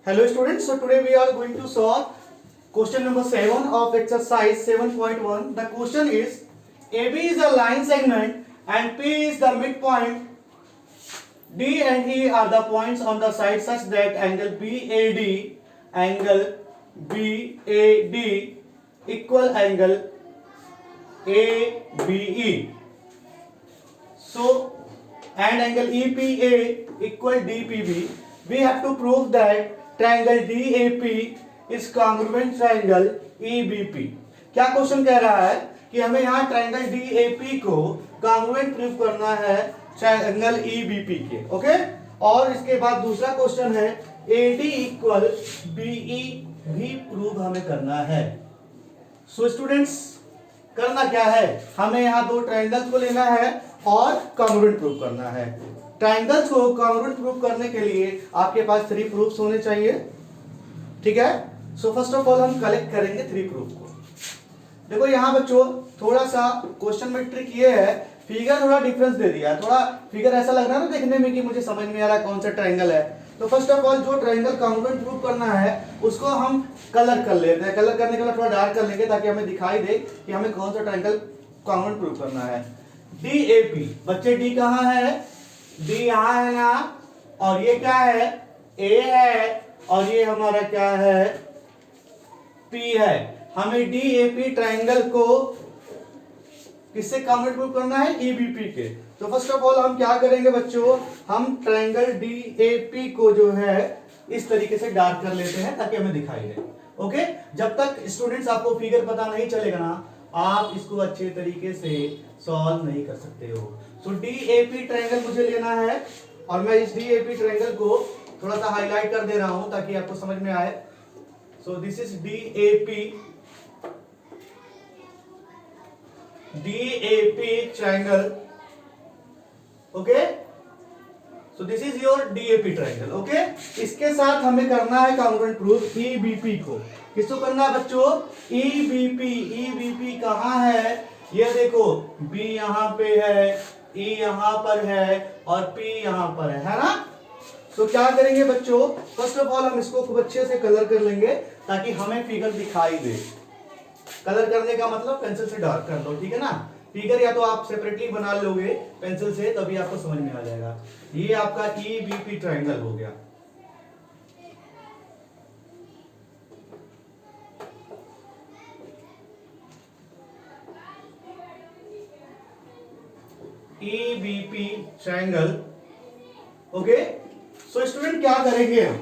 Hello students, so today we are going to solve question number 7 of exercise 7.1. The question is AB is a line segment and P is the midpoint. D and E are the points on the side such that angle BAD equal angle ABE. So and angle EPA equal DPB. We have to prove that triangle DAP is congruent triangle EBP. क्या question कह रहा है कि हमें यहाँ triangle DAP को congruent prove करना है ट्रायंगल EBP के, ओके। और इसके बाद दूसरा क्वेश्चन है AD इक्वल BE भी प्रूव हमें करना है। सो स्टूडेंट्स, करना क्या है, हमें यहाँ दो ट्रायंगल्स को लेना है और कॉन्ग्रुएंट प्रूव करना है। ट्रायंगल्स को कॉन्ग्रुएंट प्रूव करने के लिए आपके पास 3 प्रूफ्स होने चाहिए, ठीक है। सो फर्स्ट ऑफ ऑल हम कलेक्ट करेंगे 3 प्रूफ को। देखो यहाँ बच्चों थोड़ा सा क्वेश्चन में ट्रिक ये है, फिगर थोड़ा डिफरेंस दे दिया है, थोड़ा फिगर ऐसा लग रहा है ना देखने में कि मुझे समझ में आ रहा है कौन सा ट्रायंगल है। तो फर्स्ट ऑफ ऑल जो ट्रायंगल कॉन्ग्रुएंट प्रूव करना है उसको हम कलर कर लेते हैं। कलर करने के बाद थोड़ा डार्क कर लेंगे ताकि हमें दिखाई दे कि हमें कौन सा ट्रायंगल कॉन्ग्रुएंट प्रूव करना है। DAP, बच्चे D कहाँ है, D यहाँ है ना, और ये क्या है, A है, और ये हमारा क्या है, P है। हमें DAP ट्रायंगल को किससे कॉन्ग्रुएंट प्रूव करना है, EBP के। तो फर्स्ट ऑफ ऑल हम क्या करेंगे बच्चों, हम ट्रायंगल DAP को जो है इस तरीके से डार्क कर लेते हैं ताकि हमें दिखाई दे, ओके। जब तक स्टूडेंट्स आपको फिगर पता नहीं चलेगा ना, आप इसको अच्छे तरीके से सॉल्व नहीं कर सकते हो। सो DAP ट्रायंगल मुझे लेना है और मैं इस DAP ट्रायंगल को थोड़ा सा हाईलाइट कर दे रहा हूं ताकि आपको समझ में आए। So this is DAP triangle, okay. So this is your DAP triangle, okay. इसके साथ हमें करना है कॉन्ग्रुएंट प्रूफ EBP को। किसको करना है बच्चों, EBP कहाँ है, ये देखो B यहाँ पे है, E यहाँ पर है और P यहाँ पर है ना। तो क्या करेंगे बच्चों, फर्स्ट ऑफ ऑल हम इसको खूब अच्छे से कलर कर लेंगे ताकि हमें फिगर दिखाई दे। कलर करने का मतलब पेंसिल से डार्क कर लो, ठीक है ना। फिगर या तो आप सेपरेटली बना लोगे पेंसिल से, तभी आपको समझ में आ जाएगा। ये आपका EBP ट्रायंगल हो गया। EBP triangle, okay. So student क्या करेंगे हम,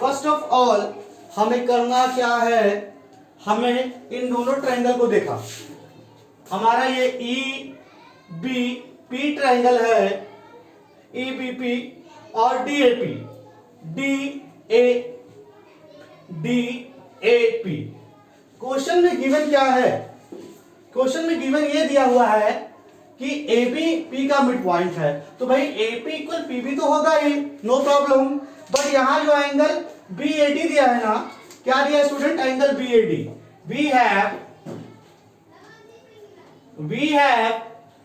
फर्स्ट ऑफ ऑल हमें करना क्या है, हमें इन दोनों ट्रायंगल को देखा, हमारा ये EBP ट्रायंगल है, EBP और DAP। क्वेश्चन में गिवन क्या है, क्वेश्चन में गिवन ये दिया हुआ है कि AB P का मिड पॉइंट है, तो भाई AP इक्वल PB तो होगा ही, नो प्रॉब्लम। बट यहां जो एंगल BAD दिया है ना, क्या दिया है student, angle BAD। we have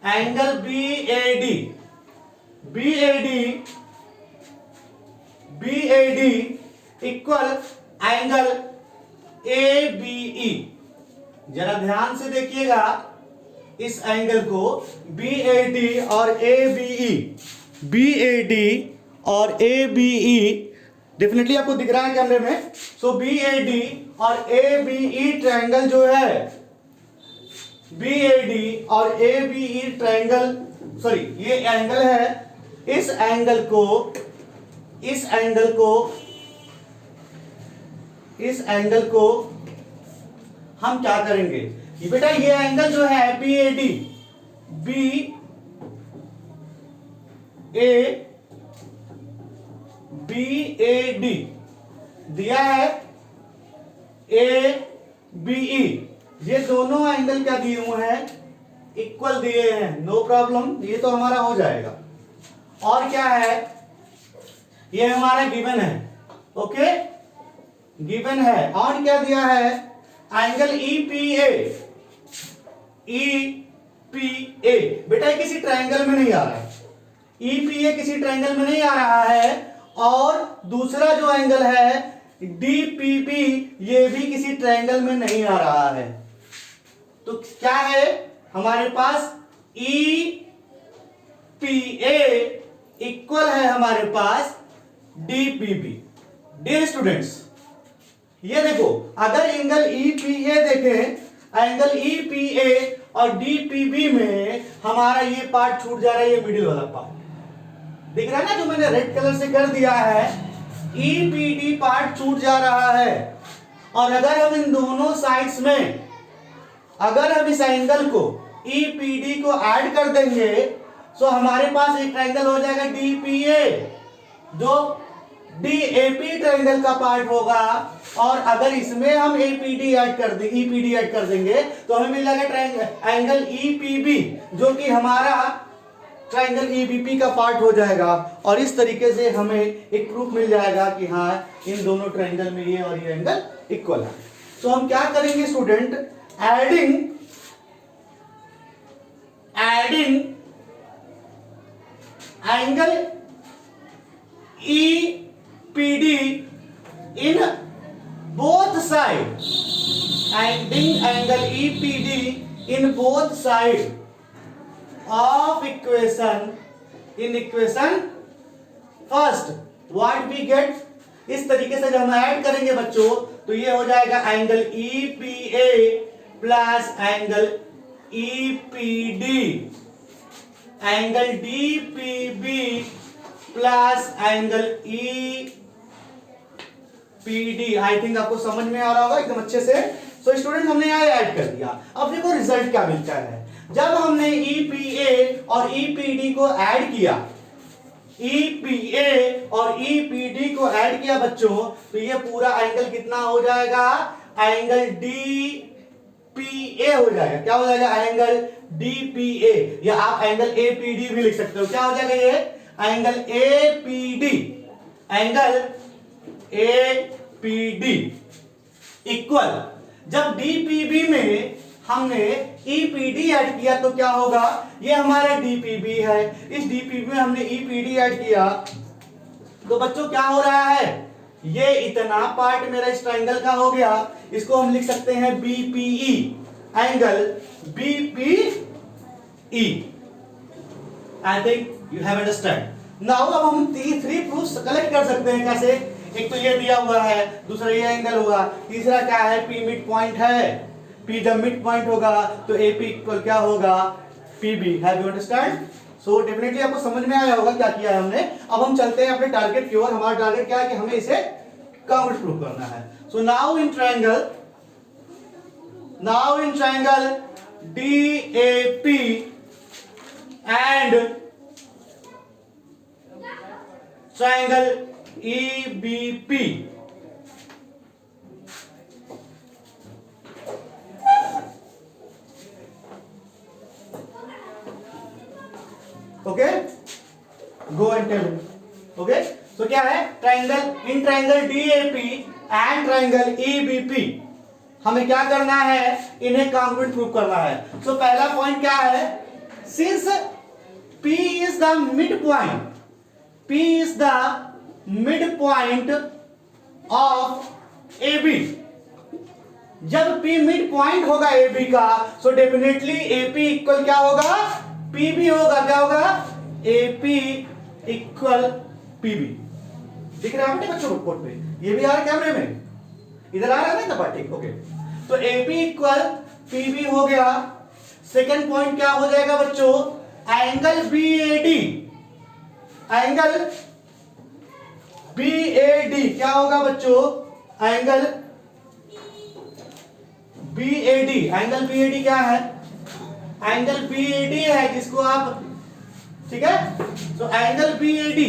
angle BAD equal angle ABE। जरा ध्यान से देखिएगा इस एंगल को, BAD और ABE डेफिनेटली आपको दिख रहा है कैमरे में। सो BAD और ABE ट्रायंगल जो है, BAD और ABE ट्रायंगल, सॉरी ये एंगल है, इस एंगल को हम क्या करेंगे, ये बेटा ये एंगल जो है BAD दिया है, ABE, ये दोनों एंगल क्या दिए हुए हैं, इक्वल दिए हैं, नो प्रॉब्लम, ये तो हमारा हो जाएगा। और क्या है, ये हमारा गिवन है, ओके, गिवन है। और क्या दिया है, एंगल EPA बेटा किसी ट्रायंगल में नहीं आ रहा है, EPA किसी ट्रायंगल में नहीं आ रहा है, और दूसरा जो एंगल है डीपीबी, ये भी किसी ट्रायंगल में नहीं आ रहा है। तो क्या है हमारे पास, ई पी ए इक्वल है हमारे पास डीपीबी। डियर स्टूडेंट्स, ये देखो, अगर एंगल ईपीए देखें, एंगल ईपीए और डीपीबी में हमारा ये पार्ट छूट जा रहा है, ये मिडिल वाला पार्ट दिख रहा है ना, जो मैंने रेड कलर से कर दिया है, ईपीडी पार्ट छूट जा रहा है। और अगर हम इन दोनों साइड्स में, अगर हम इस एंगल को ईपीडी को ऐड कर देंगे तो हमारे पास एक ट्रायंगल हो जाएगा डीपीए, जो डीएपी ट्रायंगल का पार्ट होगा। और अगर इसमें हम एपीडी ऐड कर दें, ईपीडी ऐड कर देंगे तो हमें मिल जाएगा एंगल ईपीबी, जो कि हमारा ट्रायंगल ईबीपी का पार्ट हो जाएगा। और इस तरीके से हमें एक प्रूफ मिल जाएगा कि हाँ, इन दोनों ट्रायंगल में ये और ये एंगल इक्वल है। तो हम क्या करेंगे student, adding angle EPD in both side, adding angle EPD in both side of equation, in equation first what we get, इस तरीके से जब हम ऐड करेंगे बच्चों तो ये हो जाएगा angle EPA plus angle EPD, angle DPB plus angle EPD। I think आपको समझ में आ रहा होगा एकदम अच्छे से। सो स्टूडेंट, हमने यहाँ ऐड कर दिया। अब देखो रिजल्ट क्या मिलता है। जब हमने EPA और EPD को ऐड किया, EPA और EPD को ऐड किया बच्चों, तो ये पूरा एंगल कितना हो जाएगा, एंगल DPA हो जाएगा। क्या हो जाएगा, एंगल DPA, या आप एंगल APD भी लिख सकते हो। क्या हो जाएगा ये, angle APD, angle APD equal, जब DPB में हमने EPD ऐड किया तो क्या होगा, ये हमारा DPB है, इस DPB में हमने EPD ऐड किया तो बच्चों क्या हो रहा है, ये इतना पार्ट मेरा इस ट्रायंगल का हो गया। इसको हम लिख सकते हैं BPE, angle BPE। I think you have understand now. अब हम थ्री प्रूफ्स कलेक्ट कर सकते हैं। कैसे, एक तो ये दिया हुआ है, दूसरा ये एंगल होगा, तीसरा क्या है, P मिड पॉइंट है। P जब मिड पॉइंट होगा तो AP इक्वल क्या होगा, PB। Have you understand? So definitely आपको समझ में आया होगा क्या किया है हमने। अब हम चलते हैं अपने टारगेट की ओर। हमारा टारगेट क्या है कि हमें इसे कांग्रुएंट प्रूव करना है। So now in triangle DAP and triangle EBP, okay, go and tell. Okay, so क्या है, triangle, in triangle DAP and triangle EBP हमें क्या करना है, इन्हें कांग्रुएंट प्रूव करना है। सो पहला पॉइंट क्या है, since P is the mid point, P is the mid point of AB, जब P मिड पॉइंट होगा AB का, सो डेफिनेटली AP इक्वल क्या होगा, PB होगा। क्या होगा, AP इक्वल PB। दिख रहा है बेटे बच्चों रिपोर्ट पे, ये भी आ रहा है कैमरे में, इधर आ रहा है ना तब, ठीक, ओके। तो AP इक्वल PB हो गया। सेकंड पॉइंट क्या हो जाएगा बच्चों, एंगल BAD, एंगल BAD क्या होगा बच्चों, एंगल BAD, एंगल BAD क्या है, एंगल BAD है जिसको आप, ठीक है, तो एंगल BAD,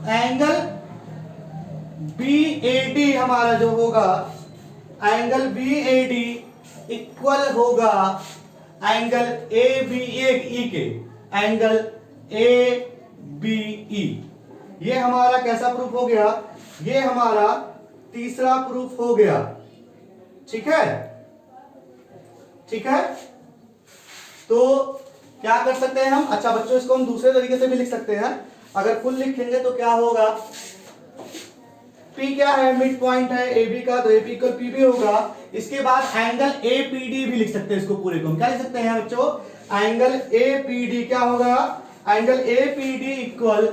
एंगल BAD हमारा जो होगा, एंगल BAD इक्वल होगा एंगल ABE के, एंगल ABE। ये हमारा कैसा प्रूफ हो गया, ये हमारा तीसरा प्रूफ हो गया। ठीक है, ठीक है, तो क्या कर सकते हैं हम, अच्छा बच्चों इसको हम दूसरे तरीके से भी लिख सकते हैं। अगर फुल लिखेंगे तो क्या होगा, P क्या है, मिड पॉइंट है AB का, तो AP इक्वल PB होगा। इसके बाद एंगल APD भी लिख सकते हैं, इसको पूरे को हम क्या लिख सकते हैं बच्चों, एंगल APD क्या होगा, angle APD equal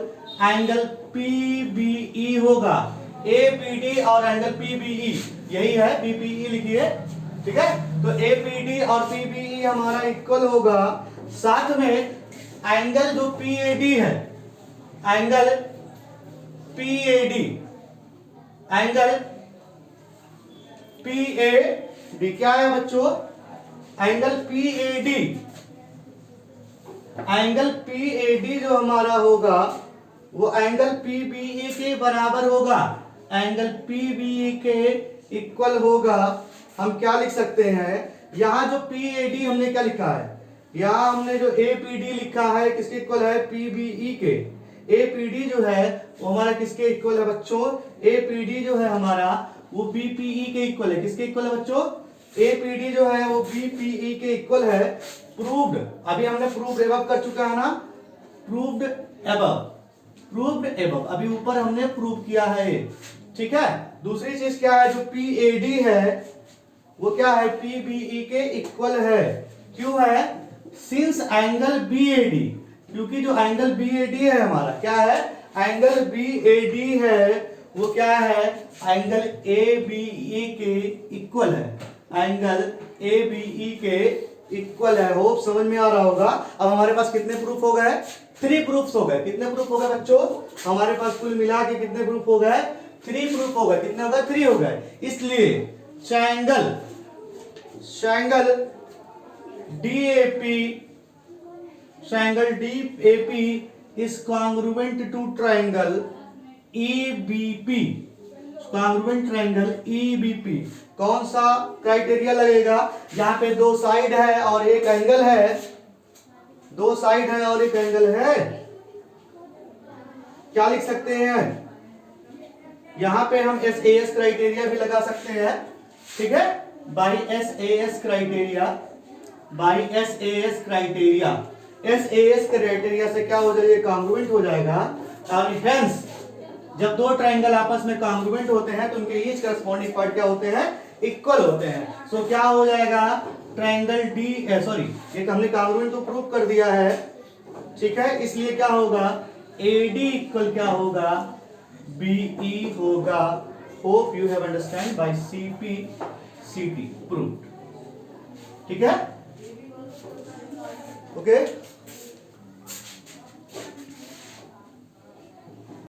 angle PBE होगा। APD और एंगल PBE यही है, BPE लिखिए, ठीक है। तो APD और PBE हमारा इक्वल होगा, साथ में एंगल जो PAD है, एंगल PAD, एंगल PAD क्या है बच्चों, एंगल PAD, एंगल PAD जो हमारा होगा वो एंगल PBE के बराबर होगा, एंगल PBE के इक्वल होगा। हम क्या लिख सकते हैं, यहां जो PAD हमने क्या लिखा है, यहां हमने जो APD लिखा है किसके इक्वल है, PBE के। APD जो है वो हमारा किसके इक्वल है बच्चों, APD जो है हमारा वो BPE के इक्वल है। किसके इक्वल है बच्चों, APD जो है वो BPE के इक्वल है। प्रूव्ड, अभी हमने प्रूव्ड एबव कर चुका है ना, प्रूव्ड एबव, प्रूव्ड एबव, अभी ऊपर हमने प्रूव किया है, ठीक है। दूसरी चीज क्या है, जो PAD है वो क्या है, PBE के इक्वल है। क्यों है, सिंस एंगल BAD, क्योंकि जो एंगल BAD है हमारा क्या है, एंगल BAD है वो क्या है, एंगल ABE के इक्वल है, एंगल ABE के इक्वल है। होप समझ में आ रहा होगा। अब हमारे पास कितने प्रूफ हो गए, 3 प्रूफ्स हो गए। कितने प्रूफ हो गए बच्चों, हमारे पास कुल मिला के कितने प्रूफ हो गए, 3 प्रूफ हो गए। कितने हो गए, 3 हो गए। इसलिए triangle DAP, triangle DAP is congruent to triangle EBP, congruent triangle EBP। कौन सा क्राइटेरिया लगेगा, यहाँ पे 2 साइड है और एक एंगल है, 2 साइड है और एक एंगल है, क्या लिख सकते हैं, यहां पे हम SAS क्राइटेरिया भी लगा सकते हैं, ठीक है। By SAS criteria, by SAS criteria, SAS criteria से क्या हो जाएगा, कॉन्ग्रुएंट हो जाएगा। और हेंस जब 2 ट्रायंगल आपस में कॉन्ग्रुएंट होते हैं तो उनके ईच करस्पॉन्डिंग पार्ट क्या होते हैं, इक्वल होते हैं। सो क्या हो जाएगा, ट्रायंगल ये हमने कॉन्ग्रुएंट तो प्रूव कर दिया है, ठीक है। इसलिए क्या होगा, AD इक्वल क्या होगा, BE होगा। Hope you have understand by CP CT proved, ठीक है, ओके।